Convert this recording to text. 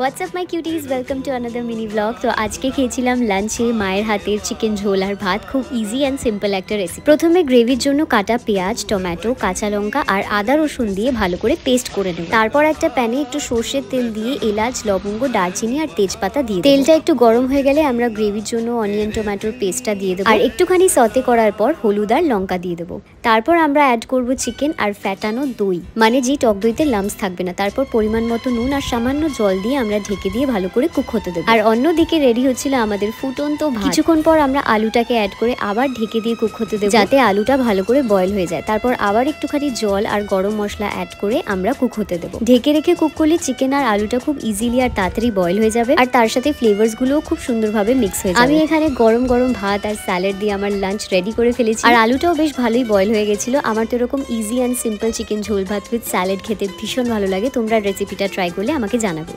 WhatsApp my cuties, welcome to another mini blog. তো আজকে খেয়েছিলাম লাঞ্চে মায়ের হাতের চিকেন ঝোল আর ভাত। খুব ইজি অ্যান্ড সিম্পল একটা রেসিপি। প্রথমে গ্রেভির জন্য কাটা পেঁয়াজ, টমেটো, কাঁচা লঙ্কা আর আদা রসুন দিয়ে ভালো করে পেস্ট করে নেব। তারপর একটা প্যানে একটু সর্ষের তেল দিয়ে এলাচ, লবঙ্গ, দারচিনি আর তেজপাতা দিয়ে তেলটা একটু গরম হয়ে গেলে আমরা গ্রেভির জন্য অনিয়ন টমেটোর পেস্টটা দিয়ে দেবো আর একটুখানি সতে করার পর হলুদ আর লঙ্কা দিয়ে দেবো। তারপর আমরা অ্যাড করব চিকেন আর ফ্যাটানো দই, মানে যে টক দইতে লাম্পস থাকবে না। তারপর পরিমাণ মতো নুন আর সামান্য জল দিয়ে আমরা ঢেকে দিয়ে ভালো করে কুক হতে দেবো। আর অন্যদিকে রেডি হচ্ছিল আমাদের ফুটন্ত ভাত। কিছুক্ষণ পর আমরা আলুটাকে অ্যাড করে আবার ঢেকে দিয়ে কুক হতে দেবো, যাতে আলুটা ভালো করে বয়েল হয়ে যায়। তারপর আবার একটুখানি জল আর গরম মশলা অ্যাড করে আমরা কুক হতে দেবো। ঢেকে রেখে কুক করলে চিকেন আর আলুটা খুব ইজিলি আর তাড়াতাড়ি বয়েল হয়ে যাবে, আর তার সাথে ফ্লেভারস গুলোও খুব সুন্দরভাবে মিক্স হয়ে যাবে। আমি এখানে গরম গরম ভাত আর স্যালাড দিয়ে আমার লাঞ্চ রেডি করে ফেলেছি, আর আলুটাও বেশ ভালোই বয়েল হয়ে গেছিল। আমার তো এরকম ইজি অ্যান্ড সিম্পল চিকেন ঝোল ভাত উইথ স্যালাড খেতে ভীষণ ভালো লাগে। তোমরা রেসিপিটা ট্রাই করলে আমাকে জানাবে।